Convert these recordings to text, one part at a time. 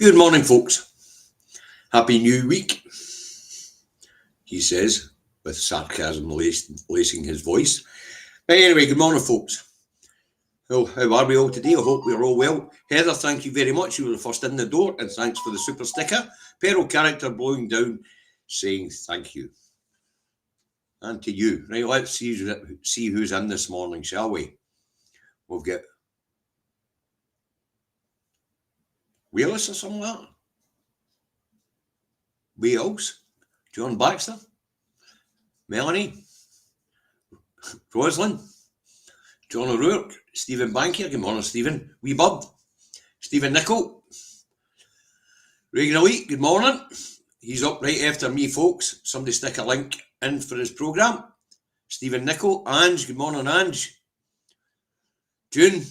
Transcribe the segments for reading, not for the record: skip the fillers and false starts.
Good morning, folks. Happy New Week, he says, with sarcasm lacing his voice. But anyway, good morning, folks. Well, how are we all today? I hope we're all well. Heather, thank you very much. You were the first in the door, and thanks for the super sticker. Peril character blowing down, saying thank you. And to you. Right, let's see who's in this morning, shall we? We've got Wales or something like that. Wales, John Baxter, Melanie, Rosalind, John O'Rourke, Stephen Bankier, good morning Stephen, Wee Bud, Stephen Nichol, Reagan Elite, good morning, he's up right after me folks, somebody stick a link in for his programme, Stephen Nichol, Ange, good morning Ange, June,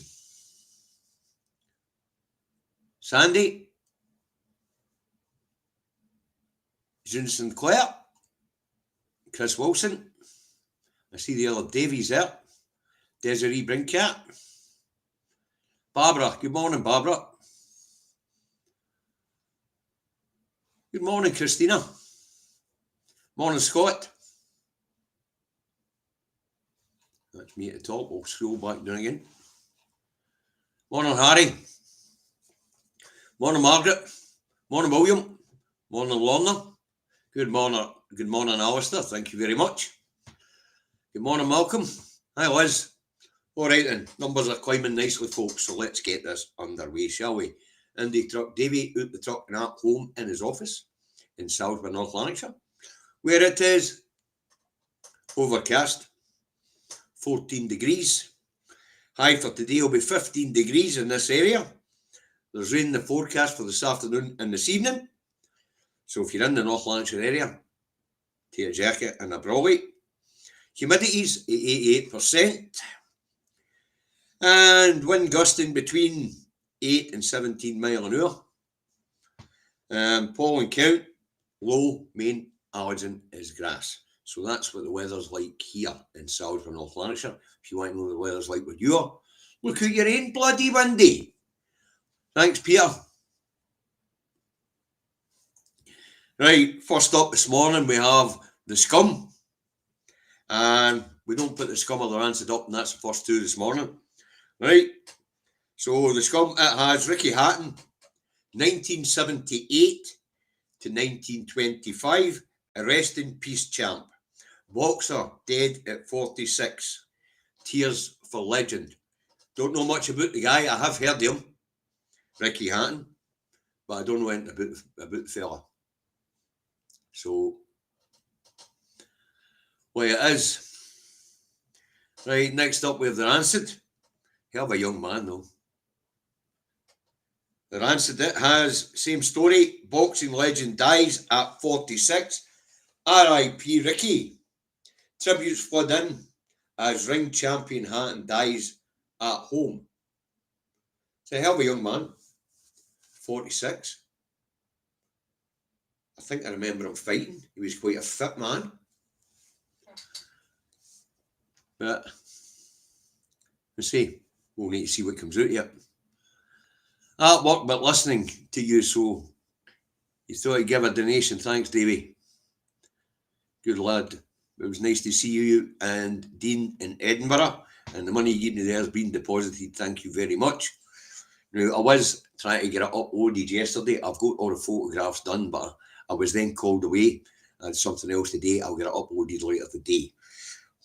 Sandy, June Sinclair, Chris Wilson, I see the other Davies there, Desiree Brincat, Barbara, good morning Barbara, good morning Christina, morning Scott, that's me at the top, we'll scroll back down again, morning Harry, morning Margaret, morning William, morning Lorna, good morning Alistair, thank you very much, good morning Malcolm, hi Liz, alright then, numbers are climbing nicely folks, so let's get this underway, shall we? Indy Truck Davy out the truck and at home in his office in Salisbury, North Lanarkshire, where it is overcast, 14 degrees, high for today will be 15 degrees in this area, there's rain in the forecast for this afternoon and this evening, so if you're in the North Lanarkshire area, take a jacket and a brolly. Humidity's 88%, and wind gusting between 8 and 17 mile an hour. Pollen count, low, main allergen is grass. So that's what the weather's like here in Salisbury, North Lanarkshire. If you want to know what the weather's like where you are, look out your ain't bloody windy. Thanks, Peter. Right, first up this morning we have the scum. And we don't put the scum of the rancid up, and that's the first two this morning. Right, so the scum, it has Ricky Hatton, 1978 to 1925, a rest in peace champ. Boxer, dead at 46. Tears for legend. Don't know much about the guy, I have heard of him, Ricky Hatton, but I don't know anything about the fella. So, well, it is. Right, next up we have the Rancid. Hell of a young man though. The Rancid, it has, same story, boxing legend dies at 46. R.I.P. Ricky. Tributes flood in as ring champion Hatton dies at home. It's a hell of a young man. 46. I think I remember him fighting. He was quite a fit man. But we'll see. We'll need to see what comes out yet. At work, but listening to you, so you thought I'd give a donation. Thanks, Davey. Good lad. It was nice to see you and Dean in Edinburgh, and the money you gave me there has been deposited. Thank you very much. Now, I was trying to get it uploaded yesterday. I've got all the photographs done, but I was then called away and something else today. I'll get it uploaded later today.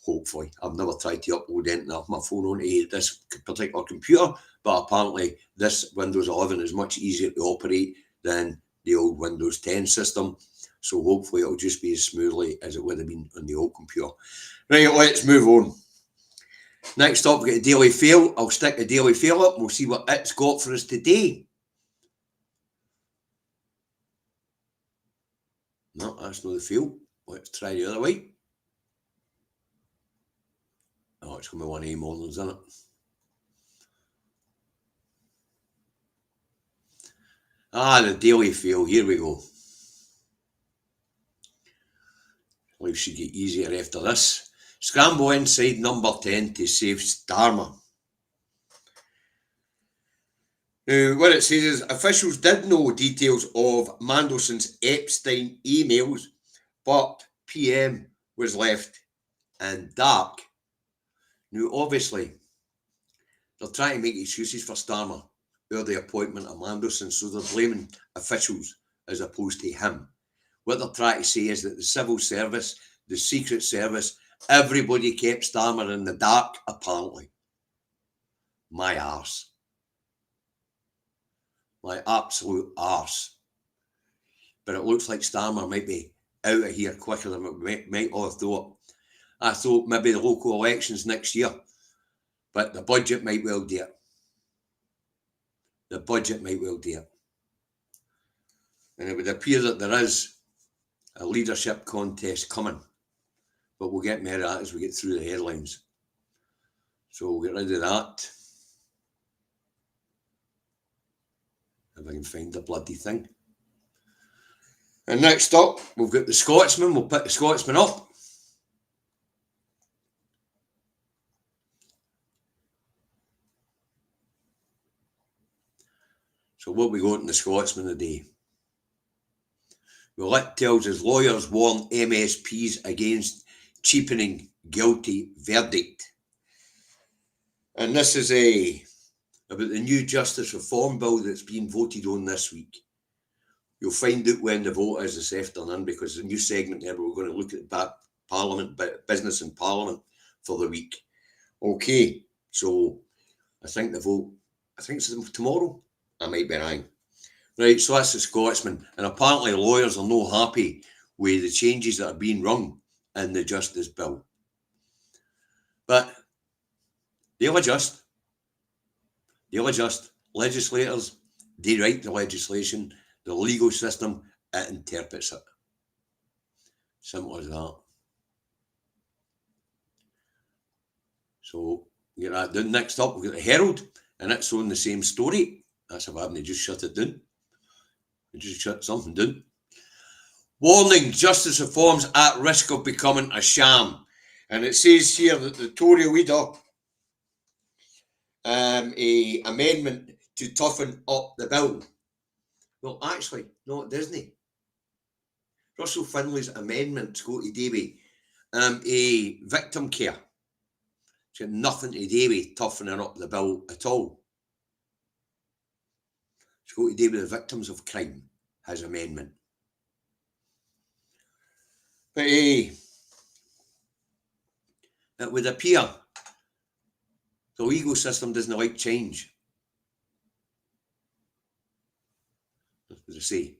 Hopefully. I've never tried to upload anything off my phone onto this particular computer, but apparently this Windows 11 is much easier to operate than the old Windows 10 system. So hopefully it'll just be as smoothly as it would have been on the old computer. Right, let's move on. Next up, we get a Daily Fail. I'll stick the Daily Fail up. We'll see what it's got for us today. No, that's not the fail. Let's try the other way. Oh, it's going to be one of the mornings, isn't it? The Daily Fail. Here we go. Life should get easier after this. Scramble inside number 10 to save Starmer. Now, what it says is officials did know details of Mandelson's Epstein emails, but PM was left in dark. Now, obviously, they're trying to make excuses for Starmer or the appointment of Mandelson, so they're blaming officials as opposed to him. What they're trying to say is that the civil service, the secret service, everybody kept Starmer in the dark, apparently. My arse. My absolute arse. But it looks like Starmer might be out of here quicker than we might all have thought. I thought maybe the local elections next year, but the budget might well do it. The budget might well do it. And it would appear that there is a leadership contest coming, but we'll get more of that as we get through the headlines. So we'll get rid of that. If I can find the bloody thing. And next up, we've got the Scotsman. We'll pick the Scotsman up. So what we got in the Scotsman today? Well, it tells us lawyers warn MSPs against cheapening guilty verdict. And this is about the new Justice Reform Bill that's been voted on this week. You'll find out when the vote is this afternoon, because the new segment there, we're going to look at Parliament, business in Parliament for the week. Okay, so I think the vote, I think it's tomorrow. I might be wrong. Right, so that's the Scotsman. And apparently lawyers are not happy with the changes that are being rung in the Justice Bill. But they'll adjust. They'll adjust. Legislators, they write the legislation. The legal system, it interprets it. Simple as that. So, get that done. Next up, we've got the Herald, and it's on the same story. That's if I haven't just shut it down. I just shut something down. Warning, justice reforms at risk of becoming a sham. And it says here that the Tory leader, a amendment to toughen up the bill. Well, actually, no, it doesn't. Russell Finley's amendment, Two Davies, a victim care. It's got nothing to do with toughening up the bill at all. It's got to do with the victims of crime, his amendment. But it would appear the legal system doesn't like change. As I say,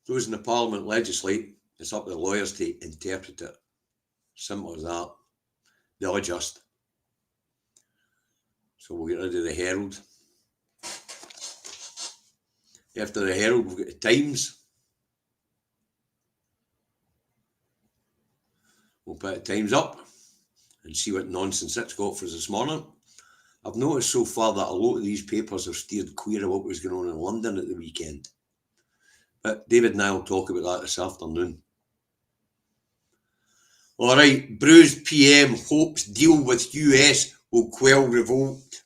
those in the Parliament legislate, it's up to the lawyers to interpret it. Simple as that. They'll adjust. So we'll get rid of the Herald. After the Herald, we've got the Times. We'll put the Times up and see what nonsense it's got for us this morning. I've noticed so far that a lot of these papers have steered clear of what was going on in London at the weekend. But David and I will talk about that this afternoon. All right, bruised PM hopes deal with US will quell revolt.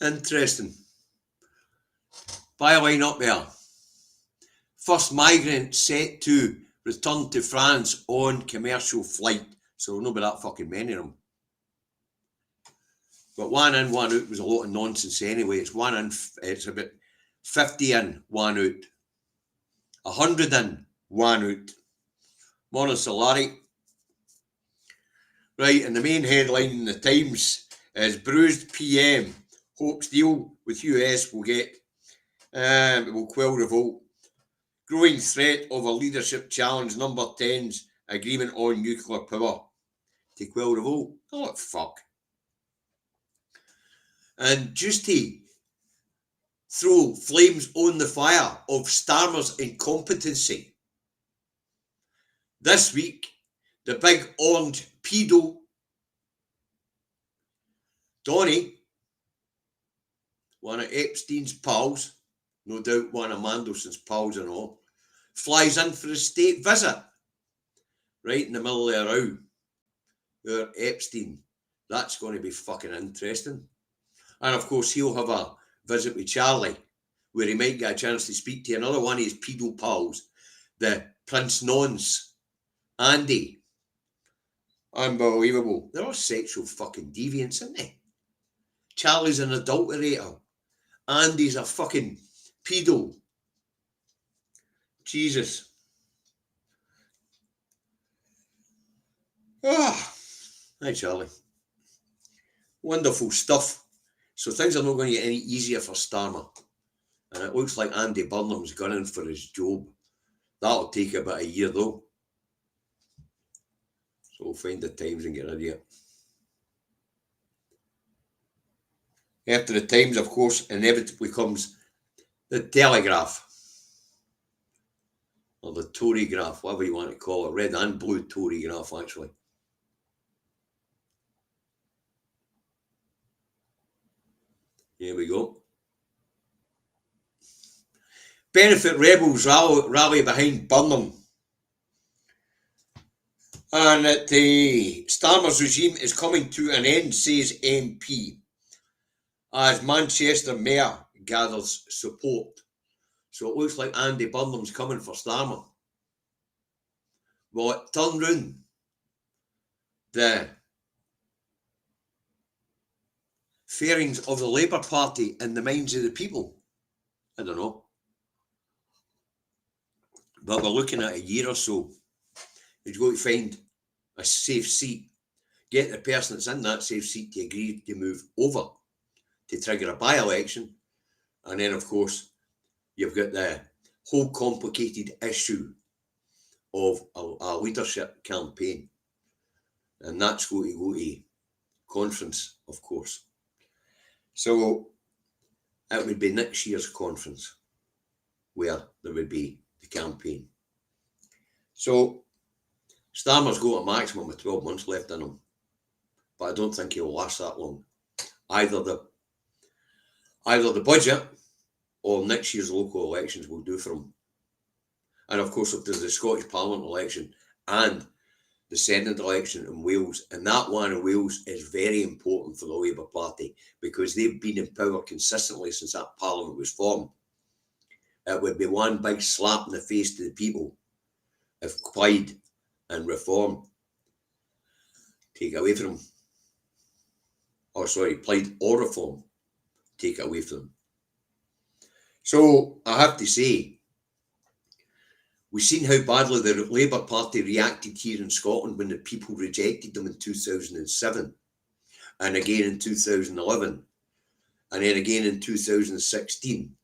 Interesting. Byline up there. First migrant set to return to France on commercial flight. So there'll not be that fucking many of them. But one in, one out was a lot of nonsense anyway. It's one in, it's about 50 in, one out. 100 in, one out. Morning, Solari. Right, and the main headline in the Times is bruised PM hopes deal with US will get, will quell revolt. Growing threat of a leadership challenge, number 10's agreement on nuclear power to quell revolt. Oh, fuck. And just to throw flames on the fire of Starmer's incompetency, this week, the big orange pedo, Donny, one of Epstein's pals, no doubt one of Mandelson's pals and all, flies in for a state visit, right in the middle of a row, where Epstein That's going to be fucking interesting. And of course, he'll have a visit with Charlie, where he might get a chance to speak to another one of his pedo pals, the Prince Nonce, Andy. Unbelievable. They're all sexual fucking deviants, aren't they? Charlie's an adulterator. Andy's a fucking pedo. Jesus. Ah, hi Charlie. Wonderful stuff. So things are not going to get any easier for Starmer. And it looks like Andy Burnham's gunning for his job. That'll take about a year though. So we'll find the Times and get rid of it. After the Times, of course, inevitably comes the Telegraph. Or the Tory graph, whatever you want to call it. Red and blue Tory graph, actually. Here we go. Benefit rebels rally behind Burnham. And that the Starmer's regime is coming to an end, says MP, as Manchester Mayor gathers support. So it looks like Andy Burnham's coming for Starmer. Will it turn round the fairings of the Labour Party in the minds of the people? I don't know. But we're looking at a year or so. You've got to find a safe seat. Get the person that's in that safe seat to agree to move over to trigger a by-election. And then, of course, you've got the whole complicated issue of a leadership campaign. And that's going to go to conference, of course. So it would be next year's conference where there would be the campaign. So Starmer's got a maximum of 12 months left in him. But I don't think he'll last that long. Either the budget or next year's local elections will do for him. And of course, if there's the Scottish Parliament election and the Senate election in Wales, and that one in Wales is very important for the Labour Party because they've been in power consistently since that Parliament was formed. It would be one big slap in the face to the people if Plaid and Reform take away from them. Oh, sorry, Plaid or Reform take it away from them. So I have to say, we've seen how badly the Labour Party reacted here in Scotland when the people rejected them in 2007 and again in 2011 and then again in 2016.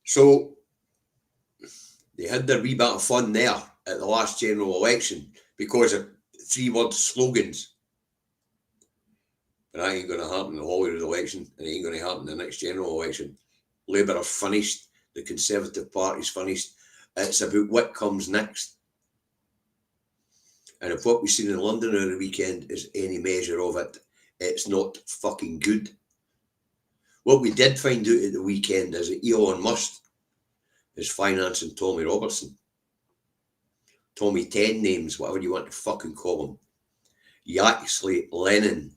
So they had their wee bit of fun there at the last general election because of 3-word slogans. But that ain't going to happen in the Holyrood election, and it ain't going to happen in the next general election. Labour are finished. The Conservative Party's finished. It's about what comes next. And if what we've seen in London over the weekend is any measure of it, it's not fucking good. What we did find out at the weekend is that Elon Musk is financing Tommy Robertson. Tommy 10 names, whatever you want to fucking call him. Yaxley Lennon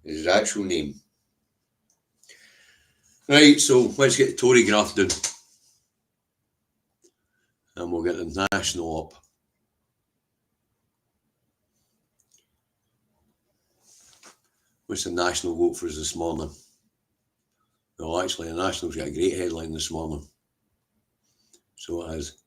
is his actual name. Right, so let's get the Tory graph done. And we'll get the National up. What's the National vote for us this morning? Well, actually, the National's got a great headline this morning. So it has.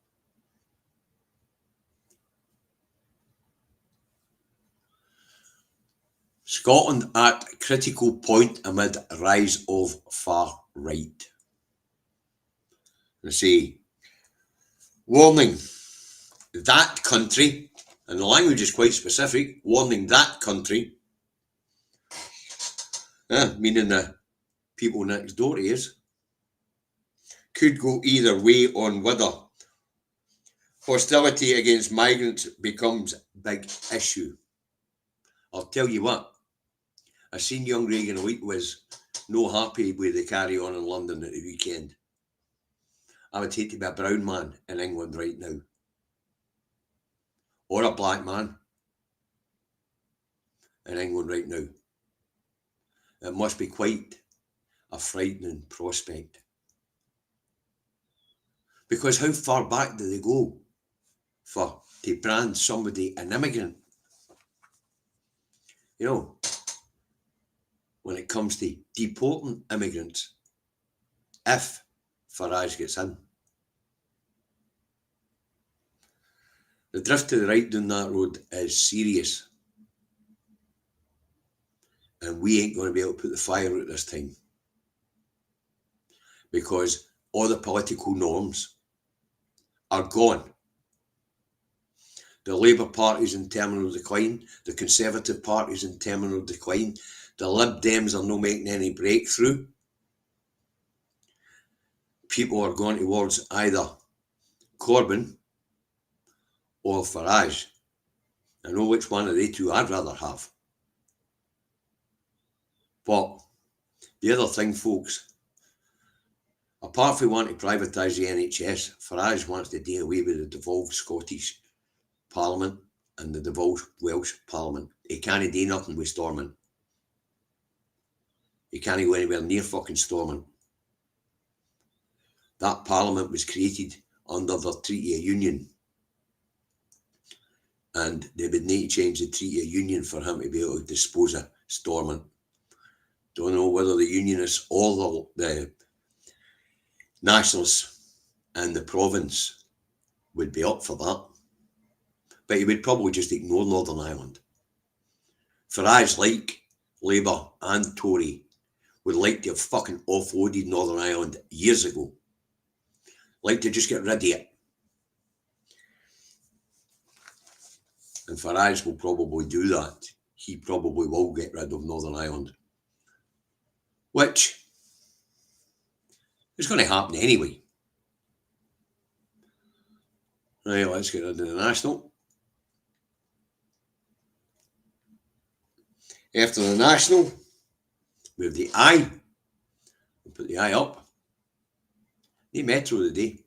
Scotland at critical point amid rise of far right. Let's see. Warning that country, and the language is quite specific, warning that country, meaning the people next door to us, could go either way on whether hostility against migrants becomes big issue. I'll tell you what, I seen young Reagan Elite was no happy with the carry on in London at the weekend. I would hate to be a brown man in England right now. Or a black man. in England right now. It must be quite a frightening prospect. Because how far back do they go to brand somebody an immigrant? You know, when it comes to deporting immigrants, if Farage gets in. The drift to the right down that road is serious. And we ain't going to be able to put the fire out this time. Because all the political norms are gone. The Labour Party's in terminal decline. The Conservative Party's in terminal decline. The Lib Dems are not making any breakthrough. People are going towards either Corbyn or Farage. I know which one of the two I'd rather have. But the other thing, folks, apart from wanting to privatise the NHS, Farage wants to do away with the devolved Scottish Parliament and the devolved Welsh Parliament. He can't do nothing with Stormont. He can't go anywhere near fucking Stormont. That Parliament was created under the Treaty of Union. And they would need to change the Treaty of Union for him to be able to dispose of Stormont. Don't know whether the Unionists or the Nationalists and the province would be up for that. But he would probably just ignore Northern Ireland. Farage, like Labour and Tory, would like to have fucking offloaded Northern Ireland years ago. Like to just get rid of it. And Farage will probably do that. He probably will get rid of Northern Ireland. Which is going to happen anyway. Right, let's get rid of the National. After the National, we have the I. We'll put the I up. The Metro today.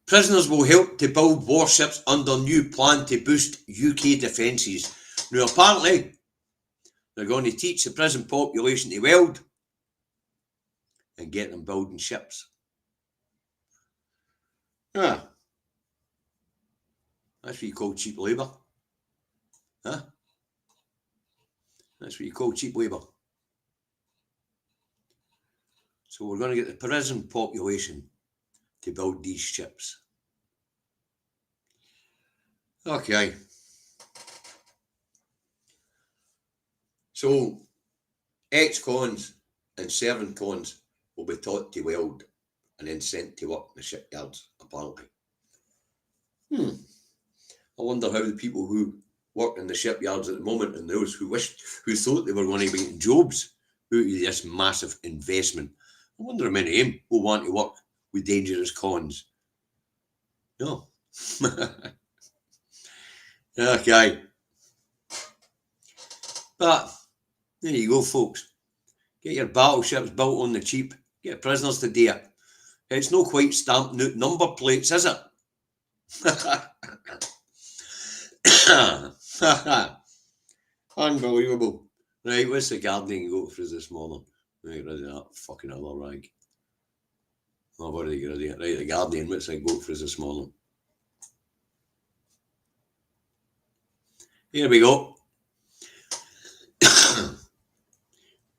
Prisoners will help to build warships under new plan to boost UK defences. Now, apparently, they're going to teach the prison population to weld and get them building ships. That's what you call cheap labour. That's what you call cheap labour. So we're going to get the prison population to build these ships. Okay. So, ex-cons and servant cons will be taught to weld and then sent to work in the shipyards, apparently. I wonder how the people who work in the shipyards at the moment and those who thought they were going to be getting jobs out of this massive investment, I wonder how many of them will want to work with dangerous cons. No. Okay. But there you go, folks. Get your battleships built on the cheap. Get prisoners to do it. It's not quite stamping out number plates, is it? Unbelievable. Right, what's the Guardian got for us this morning? Right, rid of that fucking other rag. Oh, what are they going to do? Right, the Guardian, what's it got for us this morning? Here we go.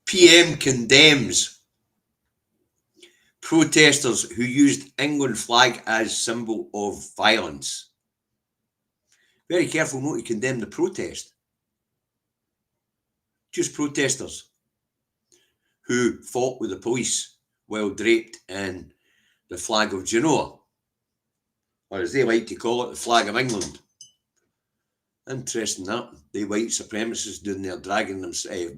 PM condemns protesters who used England flag as symbol of violence. Very careful not to condemn the protest. Just protesters who fought with the police while draped in the flag of Genoa, or as they like to call it, the flag of England. Interesting that. The white supremacists doing their dragging themselves,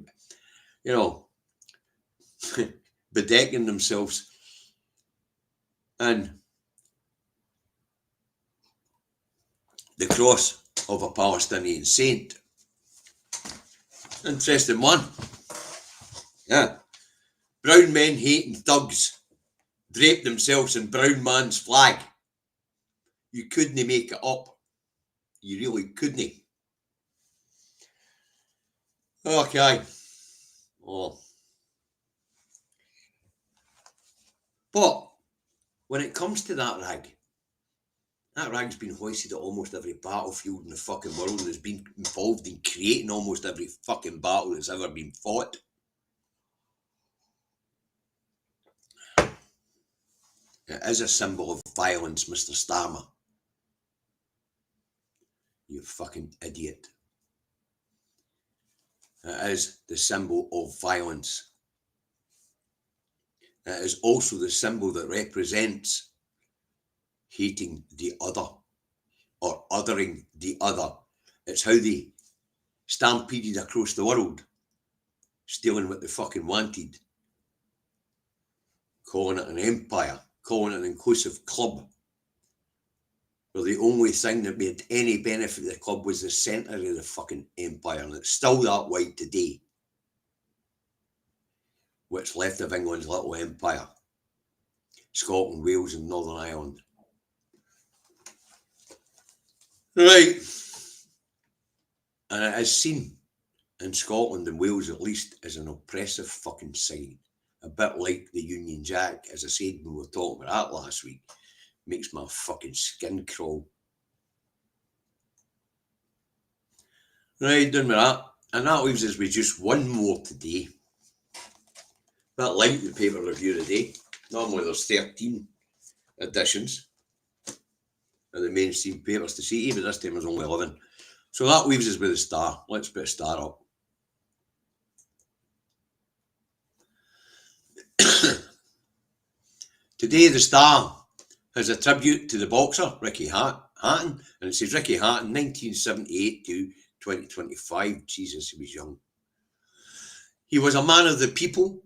bedecking themselves in the cross of a Palestinian saint. Interesting one. Yeah. Brown men hating thugs drape themselves in brown man's flag. You couldn't make it up. You really couldn't. Okay. Oh. But when it comes to that rag's been hoisted at almost every battlefield in the fucking world and has been involved in creating almost every fucking battle that's ever been fought. It is a symbol of violence, Mr. Starmer. You fucking idiot. It is the symbol of violence. It is also the symbol that represents hating the other or othering the other. It's how they stampeded across the world, stealing what they fucking wanted, calling it an empire, calling it an inclusive club, where the only thing that made any benefit of the club was the centre of the fucking empire, and it's still that way today. What's left of England's little empire, Scotland, Wales and Northern Ireland. Right. And it is seen in Scotland and Wales at least as an oppressive fucking sign. A bit like the Union Jack, as I said when we were talking about that last week. Makes my fucking skin crawl. Right, done with that. And that leaves us with just one more today. That like the paper review today. Normally there's 13 editions of the mainstream papers to see, but this time there's only 11. So that leaves us with a Star. Let's put a Star up. Today the Star has a tribute to the boxer Ricky Hatton, and it says Ricky Hatton, 1978 to 2025. Jesus, he was young. He was a man of the people,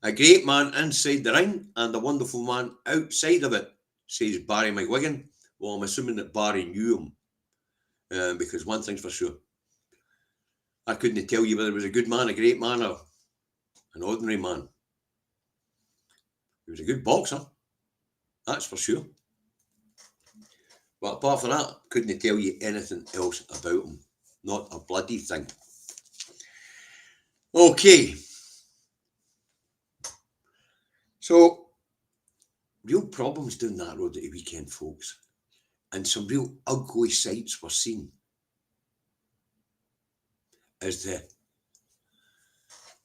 a great man inside the ring, and a wonderful man outside of it, says Barry McGuigan. Well, I'm assuming that Barry knew him, because one thing's for sure, I couldn't tell you whether he was a good man, a great man, or an ordinary man. He was a good boxer, that's for sure. But apart from that, couldn't tell you anything else about him. Not a bloody thing. Okay. So, real problems down that road at the weekend, folks. And some real ugly sights were seen. As the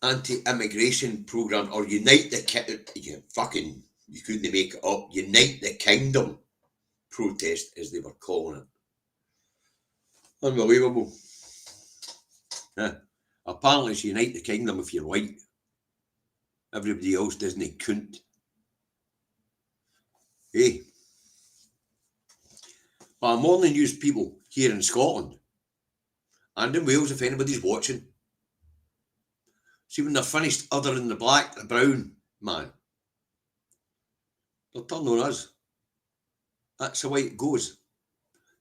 anti-immigration programme, or Unite the you couldn't make it up, Unite the Kingdom protest, as they were calling it. Unbelievable. Yeah. Apparently it's Unite the Kingdom if you're white. Everybody else doesn't count. Hey. But I'm warning you people here in Scotland and in Wales, if anybody's watching. See, when they're finished othering the black, the brown man, they'll turn on us. That's the way it goes.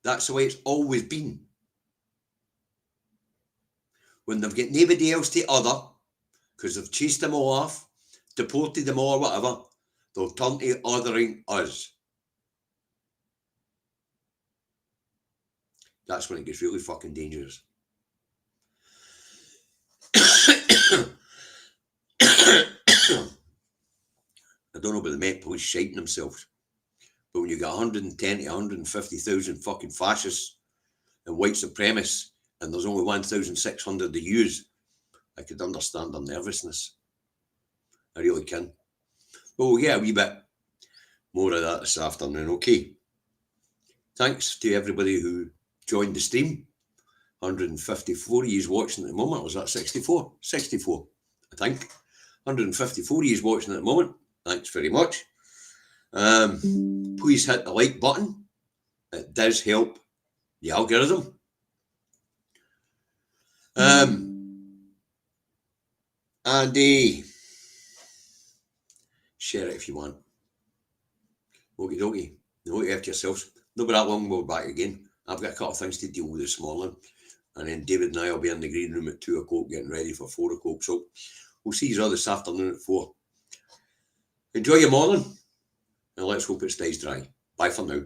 That's the way it's always been. When they've got nobody else to other, because they've chased them all off, deported them all or whatever, they'll turn to othering us. That's when it gets really fucking dangerous. I don't know about the Met Police shiting themselves, but when you got 110 to 150,000 fucking fascists and white supremacists, and there's only 1,600 to use, I could understand their nervousness. I really can. But we'll get a wee bit more of that this afternoon, okay? Thanks to everybody who joined the stream. 154 of you watching at the moment. Was that 64? 64, I think. 154 of you watching at the moment. Thanks very much. Please hit the like button. It does help the algorithm. And share it if you want. Okie dokie. Look after yourselves. Not be that long, we'll be back again. I've got a couple of things to deal with this morning. And then David and I will be in the green room at 2 o'clock getting ready for 4 o'clock. So we'll see you all this afternoon at 4. Enjoy your morning. And let's hope it stays dry. Bye for now.